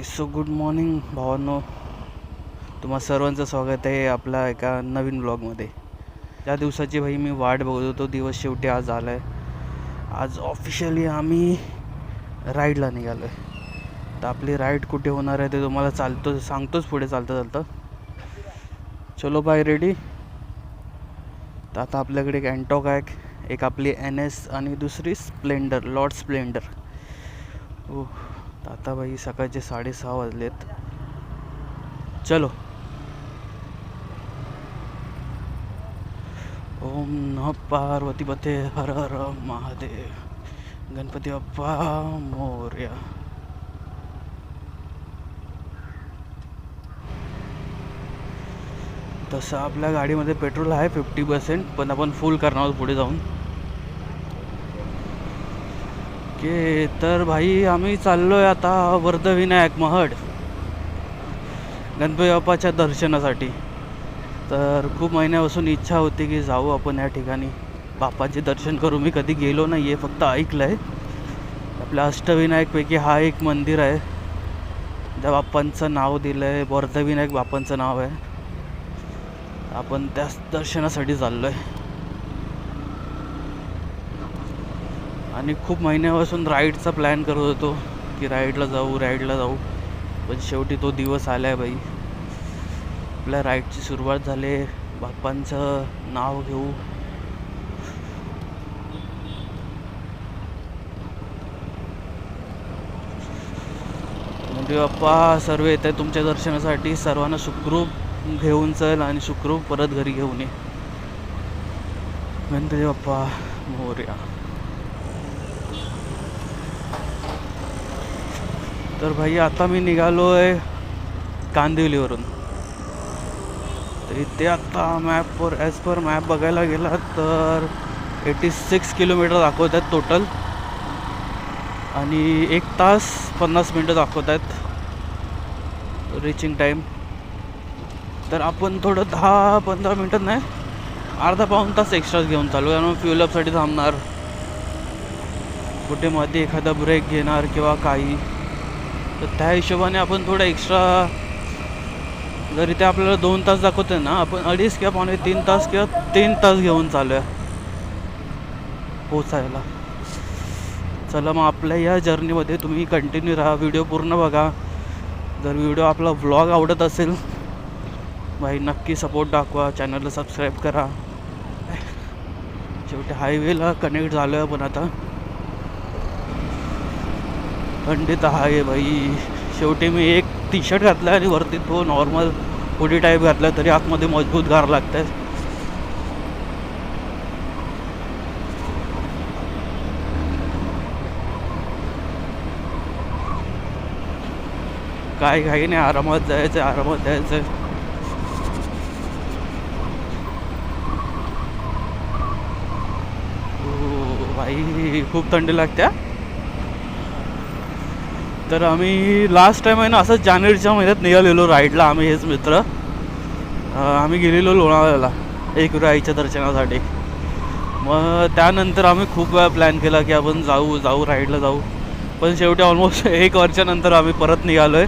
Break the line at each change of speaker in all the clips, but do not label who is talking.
So good morning भावांनो, तुम्हा सर्वांचं स्वागत आहे आपला एका नवीन ब्लॉगमध्ये. ज्या दिवसाची भाई मी वाट बघत होतो, दिवस शेवटी आज आला आहे. आज ऑफिशियली आम्ही राईडला निघालो आहे. तर आपली राईड कुठे होणार आहे ते तुम्हाला सांगतोच पुढे चालतं चालतं. चलो बाय, रेडी. तर आता आपल्याकडे एक अँटॉक आहे, एक आपली NS आणि दुसरी स्प्लेंडर, लॉर्ड स्प्लेंडर. ओ आता भाई सकाळचे 6:30 वाजलेत. चलो. ओम नमः पार्वती पते हर हर महादेव, गणपती बाप्पा मोरया. तसं आपल्या गाडीमध्ये पेट्रोल आहे 50%, पण आपण फुल करणार आहोत पुढे जाऊन. के तर भाई आम्ही चाललोय आता वर्धविनायक महड गणपती बाप्पाच्या दर्शनासाठी. तर खूप महिन्यापासून इच्छा होती की जाऊ आपण या ठिकाणी, बाप्पाचे दर्शन करू. मी कधी गेलो नाही आहे, फक्त ऐकलं आहे. आपल्या अष्टविनायकपैकी हा एक मंदिर आहे, त्या बाप्पांचं नाव दिलं आहे, वर्धविनायक बाप्पांचं नाव आहे. आपण त्याच दर्शनासाठी चाललो आहे. आणि खूप महिन्यापासून राईडचा प्लॅन करत होतो की राईडला जाऊ, पण शेवटी तो दिवस आला आहे बाई. आपल्या राईडची सुरुवात झाली. बाप्पांचं नाव घेऊ. म्हणजे बाप्पा सर्व येत आहे तुमच्या दर्शनासाठी. सर्वांना सुखरूप घेऊन चल आणि सुखरूप परत घरी घेऊन ये. गणपती बाप्पा मोरया. तर भाई आता मी निघालो आहे कांदिवलीवरून. तर इथे आता मॅपवर ॲज पर मॅप बघायला गेला तर 86 किलोमीटर दाखवत आहेत टोटल, आणि 1 तास 50 मिनटं दाखवत आहेत रिचिंग टाईम. तर आपण थोडं 10-15 मिनटं नाही, अर्धा-पाऊण तास एक्स्ट्राच घेऊन चालू, कारण फ्युल अपसाठी थांबणार, कुठे मध्ये एखादा ब्रेक घेणार किंवा काही. तर त्या हिशोबाने आपण थोडं एक्स्ट्रा, जर इथे आपल्याला 2 तास दाखवते ना, आपण 2.5 किंवा पावणे 3 तास किंवा 3 तास घेऊन चालू आहे पोचायला. चला मग आपल्या या जर्नीमध्ये तुम्ही कंटिन्यू राहा, व्हिडिओ पूर्ण बघा. जर व्हिडिओ आपला व्लॉग आवडत असेल भाई नक्की सपोर्ट दाखवा, चॅनलला सबस्क्राईब करा. शेवटी हायवेला कनेक्ट झालो आहे. पण आता थंडीत आहे भाई. शेवटी मी एक टी-शर्ट घातला आणि वरती तो नॉर्मल हुडी टाईप घातला, तरी आतमध्ये मजबूत गार लागत आहे. काय काही नाही, आरामात जायचं, आरामात जायचं. भाई खूप थंडी लागते. तर आम्ही लास्ट टाईम आहे ना असंच जानेवारीच्या महिन्यात निघालेलो राईडला, आम्ही हेच मित्र. आम्ही गेलेलो लोणावळ्याला एकविराईच्या दर्शनासाठी. मग त्यानंतर आम्ही खूप वेळा प्लॅन केला की आपण जाऊ राईडला जाऊ, पण शेवटी ऑलमोस्ट 1 वर्षानंतर आम्ही परत निघालो आहे.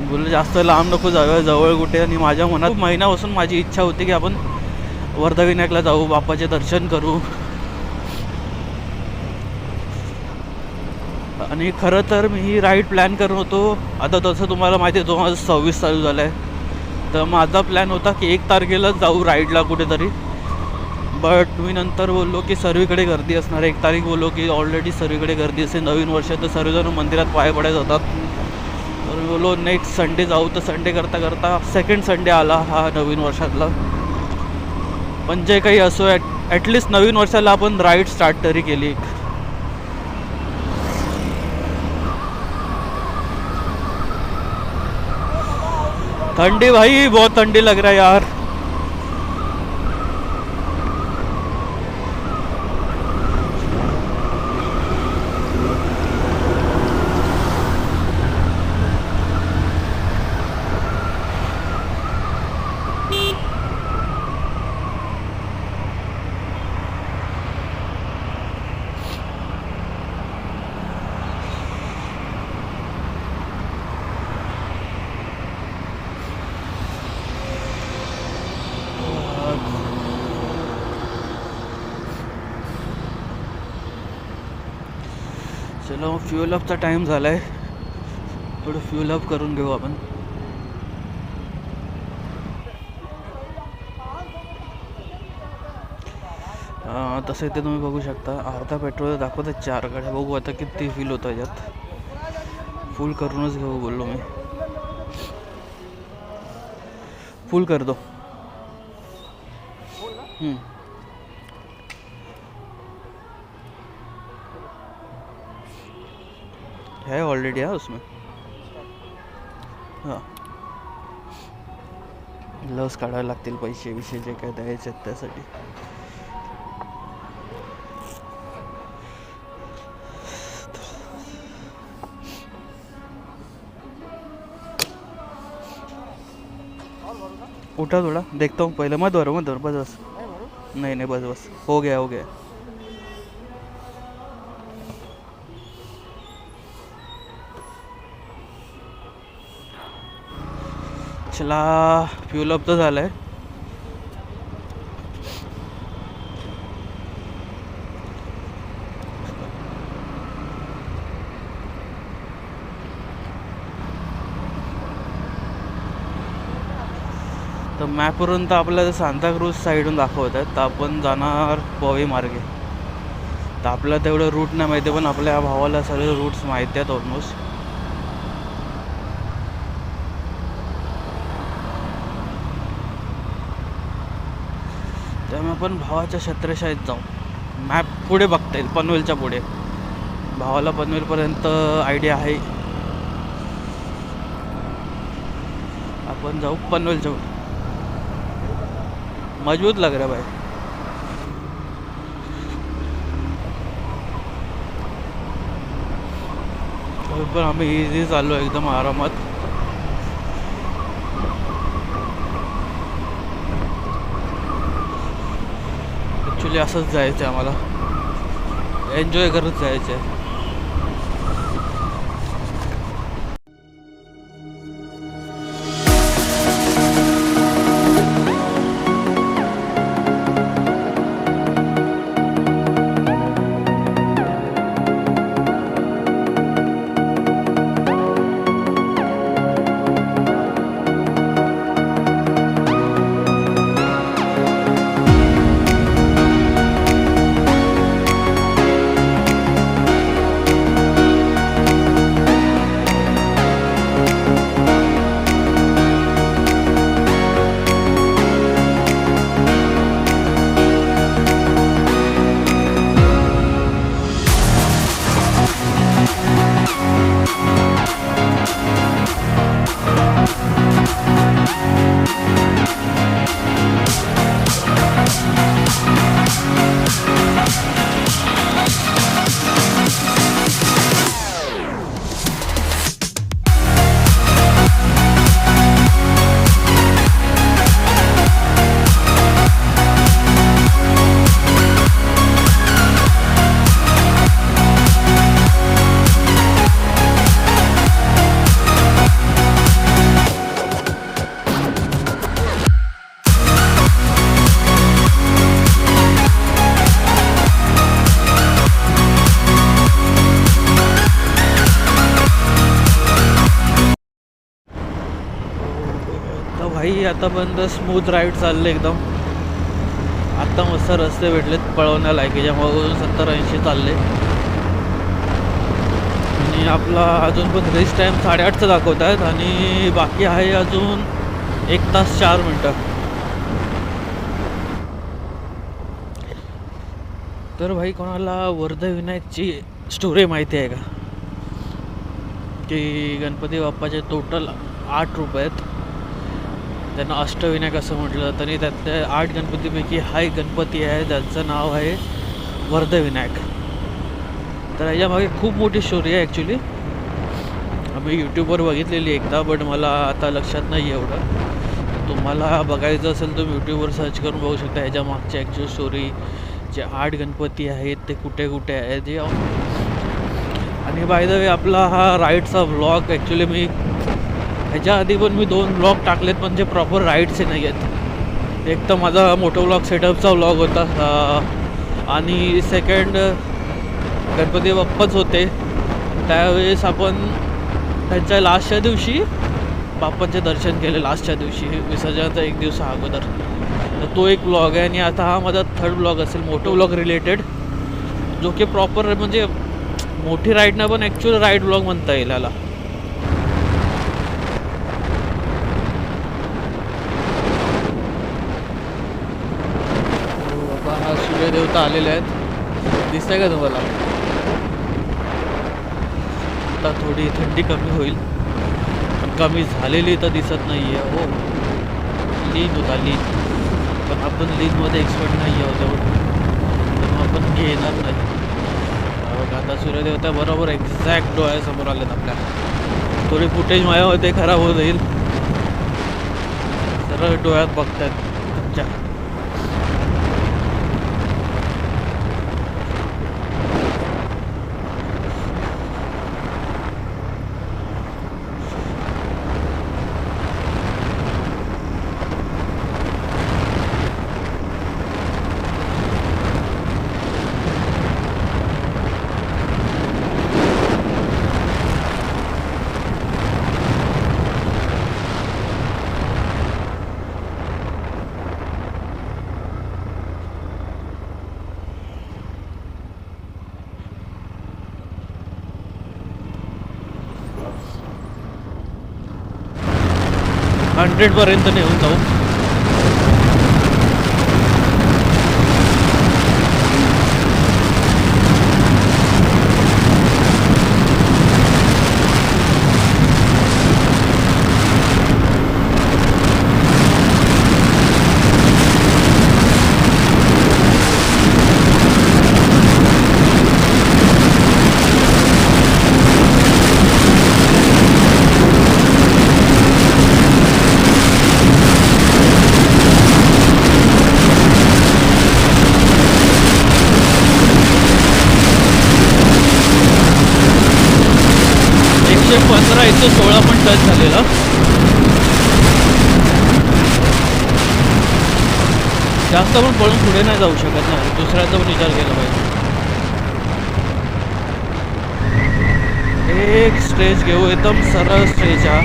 बोललं जास्त लांब नको जाऊया, जवळ कुठे. आणि माझ्या मनात खूप महिन्यापासून माझी इच्छा होती की आपण वर्धविनायकला जाऊ, बाप्पाचे दर्शन करू. आणि खरं तर मी ही राईड प्लॅन करत होतो. आता तसं तुम्हाला माहिती आहे 2026 चालू झालं आहे, तर माझा प्लॅन होता की 1 तारखेलाच जाऊ राईडला कुठेतरी. बट मी नंतर बोललो की सर्वीकडे गर्दी असणार. 1 तारीख बोललो की ऑलरेडी सर्वीकडे गर्दी असते, नवीन वर्ष तर सर्वजण मंदिरात पाय पडायला जातात. तर मी बोललो नेक्स्ट संडे जाऊ. तर संडे करता करता 2nd संडे आला हा नवीन वर्षातला. पण जे काही असो, ॲटलिस्ट नवीन वर्षाला आपण राईड स्टार्ट तरी केली. ठंडी भाई, बहुत ठंडी लग रहा है यार. चला फ्युअल अपचा टाईम झाला आहे, थोडं फ्युअल अप करून घेऊ आपण. तसं इथे तुम्ही बघू शकता अर्धा पेट्रोल दाखवतात 4 गाड्या. बघू आता किती फील होतं याच्यात. फुल करूनच घेऊ बोललो मी. फुल कर दो. है ऑलरेडी है उसमें. हां लस काढायला लागतील, पैसे विषय जे काय द्यायचे आहेत त्यासाठी. उठा थोड़ा देखता हूँ पहले. मत भरो बस बस. नहीं बस बस हो गया. चला फ्यूल अप तर झालं आहे. तर मॅपवरून तर आपल्याला सांताक्रूज साईडून दाखवत आहेत, तर आपण जाणार पवई मार्गे. तर आपल्याला तेवढं रूट नाही माहिती, पण आपल्या भावाला सगळे रूट्स माहिती आहेत ऑलमोस्ट. त्यामुळे आपण भावाच्या छत्रशाहीत जाऊ. मॅप पुढे बघता येईल, पनवेलच्या पुढे. भावाला पनवेलपर्यंत आयडिया आहे. आपण जाऊ पनवेलच्या पुढे. मजबूत लग रहा भाई. पण आम्ही इझी चाललो एकदम आरामात. ॲक्च्युली असंच जायचं आहे आम्हाला, एन्जॉय करत जायचं आहे. भाई आतापर्यंत स्मूथ राईड चालले एकदम. आत्ता मस्त रस्ते भेटलेत पळवण्या लायकीच्या. मग 70-80 चालले. आणि आपला अजून पण रेस टाईम 8:30चा दाखवत आहेत, आणि बाकी आहे अजून 1 तास 4 मिनटं. तर भाई कोणाला वर्धविनायकची स्टोरी माहिती आहे का? की गणपती बाप्पाचे टोटल 8 रूप आहेत. त्यांना अष्टविनायक असं म्हटलं तरी त्यातल्या 8 गणपतीपैकी हा एक गणपती आहे ज्याचं नाव आहे वर्धविनायक. तर याच्यामागे खूप मोठी स्टोरी आहे ॲक्च्युली. आम्ही यूट्यूबवर बघितलेली एकदा, बट मला आता लक्षात नाही एवढं. तुम्हाला बघायचं असेल तर यूट्यूबवर सर्च करून बघू शकता ह्याच्या मागची ॲक्च्युअल स्टोरी. जे 8 गणपती आहेत ते कुठे कुठे आहेत जे. आणि बाय द वे आपला हा राईडचा व्लॉग ॲक्च्युली मी ह्याच्या आधी पण मी 2 व्लॉग टाकलेत, पण जे प्रॉपर राईडचे नाही आहेत. एक तर माझा मोठो व्लॉग सेटअपचा व्लॉग होता, आणि सेकंड गणपती बाप्पाच होते त्यावेळेस आपण त्यांच्या लास्टच्या दिवशी बाप्पांचे दर्शन केले, लास्टच्या दिवशी विसर्जनाचा एक दिवस अगोदर. तर तो एक ब्लॉग आहे. आणि आता हा माझा थर्ड ब्लॉग असेल मोठं ब्लॉग रिलेटेड, जो की प्रॉपर म्हणजे मोठी राईड ना पण ॲक्च्युअल राईड ब्लॉग म्हणता येईल याला. बाबा हा सूर्यदेवता आलेले आहेत, दिसतंय का तुम्हाला? आता थोडी थंडी कमी होईल, पण कमी झालेली तर दिसत नाही आहे. हो, लीन होता लीन, पण आपण लीनमध्ये एक्सपर्ट नाही आहोत तेवढं, तर आपण घेणार नाही. बघा आता सूर्यदेवता बरोबर एक्झॅक्ट डोळ्यासमोर आलेत आपल्या. थोडी फुटेज माझ्यामध्ये खराब होत जाईल, सरळ डोळ्यात बघतात तुमच्या. पर्यंत नेऊन जाऊ. इथं 16 पण टच झालेला. जास्त पण पळून पुढे नाही जाऊ शकत ना, दुसऱ्याचा पण विचार केला पाहिजे. एक स्ट्रेच घेऊ, एकदम सरळ स्ट्रेच हा.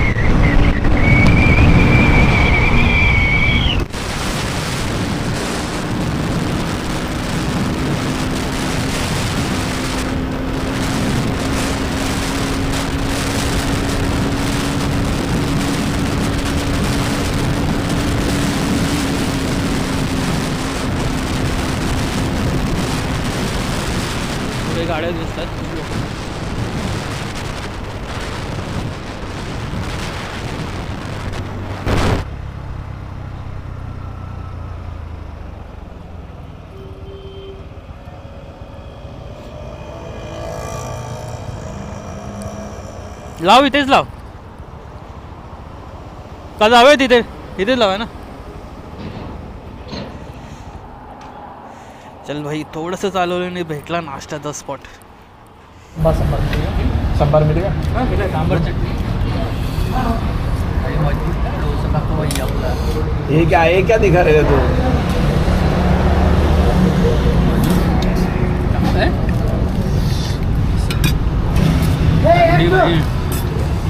गाड्या दिसतात. लाव, इथेच लाव का? जाऊया तिथे, इथेच लावा ना. चल भाई, थोडंसं चालवल्याने भेटला नाश्त्याचा स्पॉट.
सांबार मिलेगा?
हाँ मिला, सांबर चटनी.
ये क्या दिखा रहे थे तू?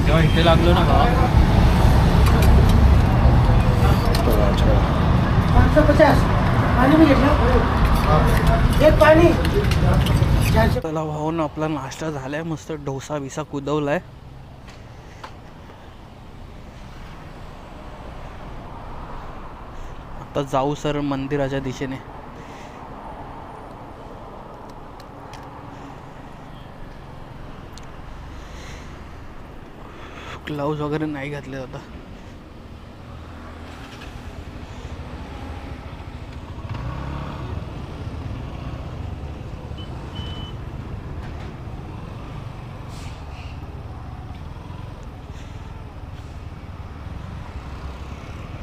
जेव्हा इथे लागलो ना भावा,
550 पाणी मी घेतलं, एक पाणी.
त्याला भाऊन आपला नाश्ता झालाय, मस्त डोसा बिसा कुदवलाय. आता जाऊ सर मंदिराच्या दिशेने. ग्लाउज वगैरे नाही घातले आता.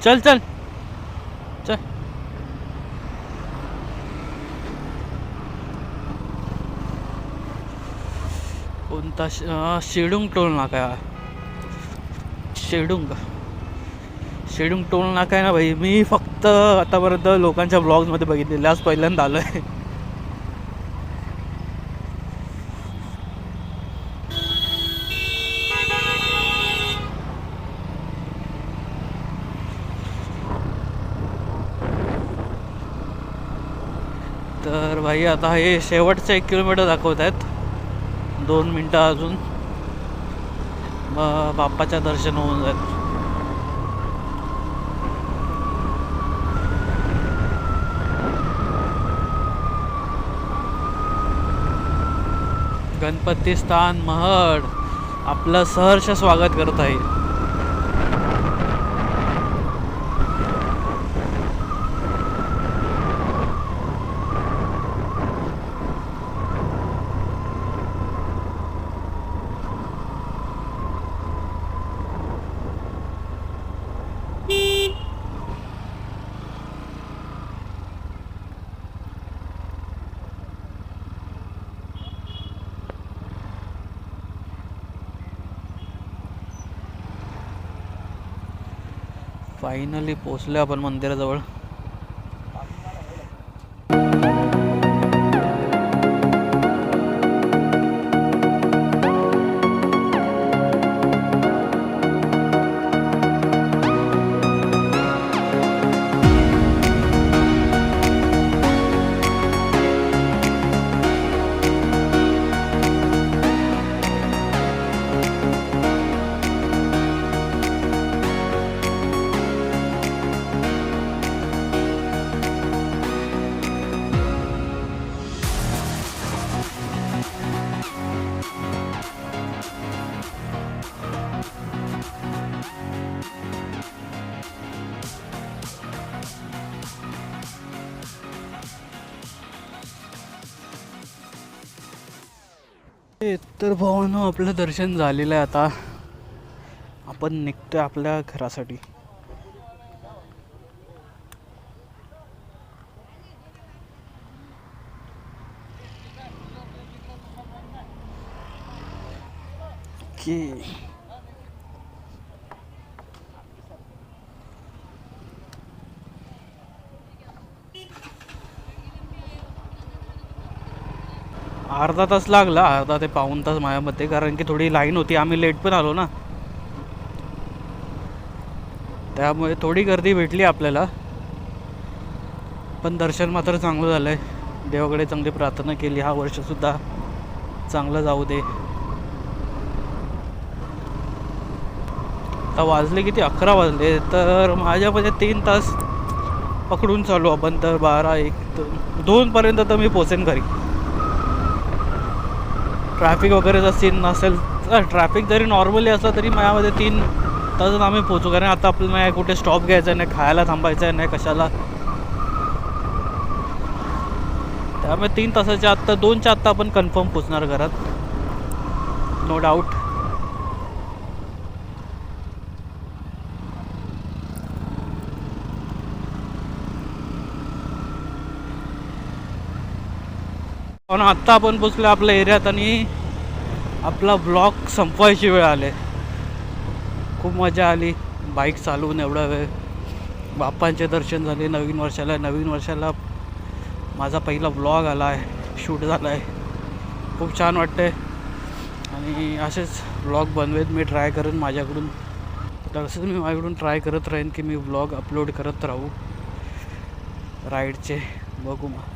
चल चल चल. कोणता शेडुंग टोल नाका? शेडुंग टोल नाका आहे ना भाई. मी फक्त आतापर्यंत लोकांच्या ब्लॉग्समध्ये बघितलेले, आज पहिल्यांदा आलो आहे. तर भाई आता हे शेवटचं 1 किलोमीटर दाखवत आहेत, 2 मिनटं अजून मग बाप्पाच्या दर्शन होऊन जाईल. गणपती स्थान महड आपलं सहर्ष स्वागत करत आहे. फायनली पोचलो आपण मंदिराजवळ. तर भावानो आपलं दर्शन झालेलं आहे. आता आपण निघतोय आपल्या घरासाठी. अर्धा तास लागला, अर्धा ते पाऊण तास माझ्यामध्ये, कारण की थोडी लाईन होती, आम्ही लेट पण आलो ना, त्यामुळे थोडी गर्दी भेटली आपल्याला. पण दर्शन मात्र चांगलं झालं आहे. देवाकडे चांगली प्रार्थना केली, हा वर्षसुद्धा चांगलं जाऊ दे. आता वाजले किती, 11 वाजले, तर माझ्यामध्ये 3 तास पकडून चालू आपण, तर 12, 1, 2पर्यंत तर मी पोचेन घरी. ट्रॅफिक वगैरेचा सीन नसेल, ट्रॅफिक जरी नॉर्मली असला तरी माझ्यामध्ये 3 तासात आम्ही पोचू. कारण आता आपल्याला कुठे स्टॉप घ्यायचा नाही, खायला थांबायचं आहे नाही कशाला, त्यामुळे 3 तासाच्या आत्ता 2च्या आत्ता आपण कन्फर्म पोचणार घरात, नो डाऊट. पण आत्ता आपण पोचलो आपल्या एरियात आणि आपला ब्लॉग संपवायची वेळ आली. खूप मजा आली बाईक चालवून एवढा वेळ. बाप्पांचे दर्शन झाले. नवीन वर्षाला माझा पहिला ब्लॉग आला आहे, शूट झाला आहे. खूप छान वाटते आणि असेच ब्लॉग बनवेत मी, ट्राय करेन माझ्याकडून. तसंच मी माझ्याकडून ट्राय करत राहीन की मी ब्लॉग अपलोड करत राहू राईडचे. बघू मग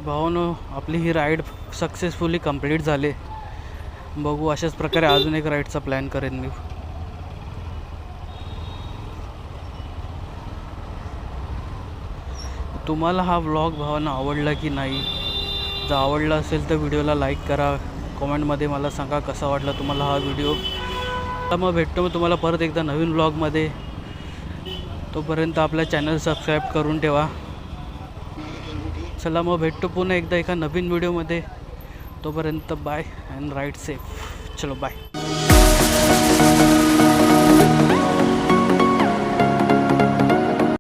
भावानो, आपली ही राईड सक्सेसफुली कंप्लीट झाली. बघू अशाच प्रकारे अजून एक राईडचा प्लॅन करेन मी. तुम्हाला हा व्लॉग भावांनो आवडला की नाही? जर आवडला असेल तर व्हिडिओला लाईक करा, कमेंटमध्ये मला सांगा कसा वाटला तुम्हाला हा व्हिडिओ. आता मग भेटतो मी तुम्हाला परत एकदा नवीन व्लॉगमध्ये. तोपर्यंत आपला चॅनल सबस्क्राईब करून ठेवा. चला मग भेटतो पुन्हा एकदा एका नवीन व्हिडिओमध्ये. तोपर्यंत बाय अँड राईड सेफ. चलो बाय.